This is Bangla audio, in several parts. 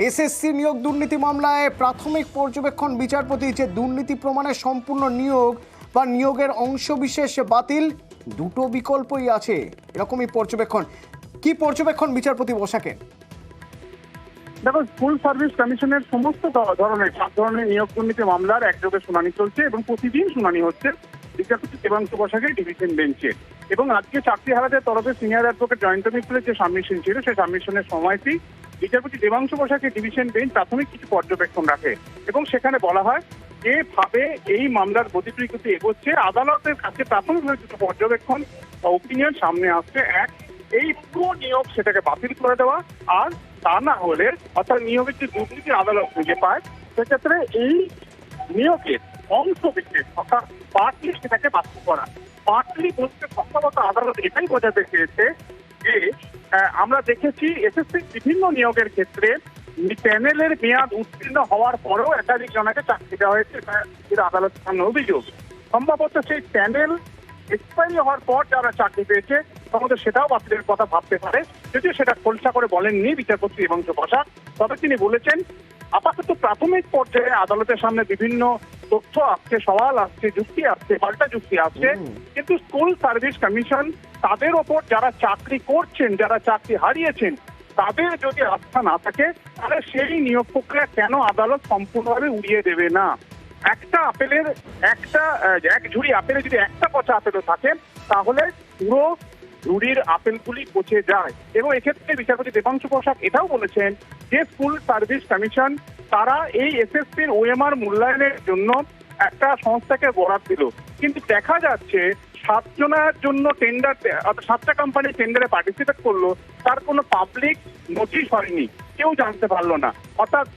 এসএসসি নিয়োগ দুর্নীতি মামলায় প্রাথমিক পর্যবেক্ষণ বিচারপতি যে দুর্নীতি প্রমাণে সম্পূর্ণ নিয়োগ বা নিয়োগের অংশবিশেষ বাতিল, দুটো বিকল্পই আছে, এরকমই পর্যবেক্ষণ। কি পর্যবেক্ষণ বিচারপতি বসাকের? দেখো, স্কুল সার্ভিস কমিশনের সমস্ত ধরনের সব ধরনের নিয়োগ দুর্নীতি মামলার একযোগে শুনানি চলছে এবং প্রতিদিন শুনানি হচ্ছে বিচারপতি দেবাংশু বসাকের ডিভিশন বেঞ্চে। এবং আজকে চাকরিহারাদের তরফে সিনিয়র অ্যাডভোকেট জয়ন্ত মিত্রের যে সাবমিশন ছিল, সেই সাবমিশনের সময়টি বিচারপতি দেবাংশু বসাকের ডিভিশন বেঞ্চ প্রাথমিক কিছু পর্যবেক্ষণ রাখে এবং সেখানে বলা হয় যেভাবে এই মামলার গতিপ্রকৃতি এগোচ্ছে, আদালতের কাছে প্রাথমিকভাবে কিছু পর্যবেক্ষণ বা ওপিনিয়ন সামনে আসছে। এক, এই পুরো নিয়োগ সেটাকে বাতিল করে দেওয়া, আর তা না হলে অর্থাৎ নিয়োগের যে দুর্নীতি আদালত খুঁজে পায় সেক্ষেত্রে এই নিয়োগের অংশ বিশেষ অর্থাৎ পার্টলি সেটাকে বাতিল করা। পার্টলি বলতে সম্ভবত আদালত এটাই বোঝাতে চেয়েছে যে আমরা দেখেছি এসএসসি বিভিন্ন নিয়োগের ক্ষেত্রে প্যানেলের মেয়াদ উত্তীর্ণ হওয়ার পরেও একাধিক জনকে চাকরি দেওয়া হয়েছে, এটা আদালতের সামনে অভিযোগ। সম্ভবত সেই প্যানেল এক্সপায়ারি হওয়ার পর যারা চাকরি পেয়েছে সম্ভবত সেটাও বাতিলের কথা ভাবতে পারে, যদিও সেটা খোলসা করে বলেননি বিচারপতি দেবাংশু বসাক। তবে তিনি বলেছেন আপাতত প্রাথমিক পর্যায়ে আদালতের সামনে বিভিন্ন তথ্য আসছে, সওয়াল আসছে, যুক্তি আসছে, পাল্টা যুক্তি আসছে, কিন্তু স্কুল সার্ভিস কমিশন তাদের ওপর যারা চাকরি করছেন, যারা চাকরি হারিয়েছেন, তাদের যদি আস্থা না থাকে তাহলে সেই নিয়োগ প্রক্রিয়া কেন আদালত সম্পূর্ণভাবে উড়িয়ে দেবে না। একটা আপেলের এক ঝুড়ি আপেলে যদি একটা পচা আপেলও থাকে তাহলে পুরো ঝুড়ির আপেলগুলি পচে যায়। এবং এক্ষেত্রে বিচারপতি দেবাংশু বসাক এটাও বলেছেন যে স্কুল সার্ভিস কমিশন তারা এই এসএসসির ওএমআর মূল্যায়নের জন্য একটা সংস্থাকে বরাদ দিল, কিন্তু দেখা যাচ্ছে 7 জনের জন্য টেন্ডার, অর্থাৎ 7টা কোম্পানি টেন্ডারে পার্টিসিপেট করলো, তার কোনো পাবলিক নোটিশ হয়নি, কেউ জানতে পারলো না। অর্থাৎ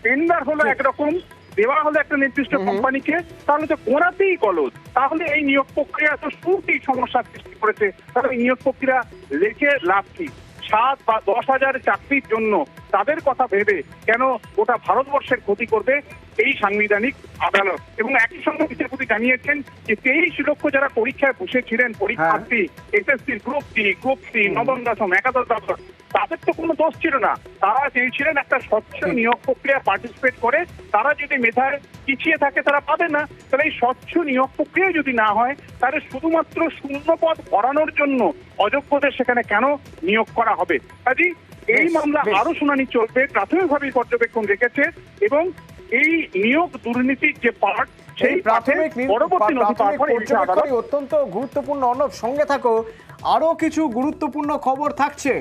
টেন্ডার হলো একরকম, দেওয়া হলো একটা নির্দিষ্ট কোম্পানিকে, তাহলে তো গোড়াতেই গলদ। তাহলে এই নিয়োগ প্রক্রিয়া তো শুরুতেই সমস্যার সৃষ্টি করেছে, তাহলে এই নিয়োগ প্রক্রিয়া লেখে লাভ কি? 7 বা 10,000 চাকরির জন্য তাদের কথা ভেবে কেন গোটা ভারতবর্ষের ক্ষতি করবে এই সাংবিধানিক আদালত? এবং একই সঙ্গে বিচারপতি জানিয়েছেন যে 23 লক্ষ যারা পরীক্ষায় বসেছিলেন পরীক্ষার্থী, SSC group D, group C, নবম দশম, একাদশ দ্বাদশ, তাদের তো কোনো দোষ ছিল না। তারা চেয়েছিলেন একটা স্বচ্ছ নিয়োগ প্রক্রিয়া পার্টিসিপেট করে, তারা যদি মেধায় পিছিয়ে থাকে তারা পাবে না। তাহলে এই স্বচ্ছ নিয়োগ প্রক্রিয়া যদি না হয় তাহলে শুধুমাত্র শূন্য পদ ভরানোর জন্য অযোগ্যদের সেখানে কেন নিয়োগ করা হবে? কাজেই এই মামলা আরো শুনানি চলবে, প্রাথমিকভাবে পর্যবেক্ষণ রেখেছে এবং এই নিয়োগ দুর্নীতির যে পার্ট সেই প্রাথমিক পরবর্তী অত্যন্ত গুরুত্বপূর্ণ। অর্ণব, সঙ্গে থাকো, আরো কিছু গুরুত্বপূর্ণ খবর থাকছে।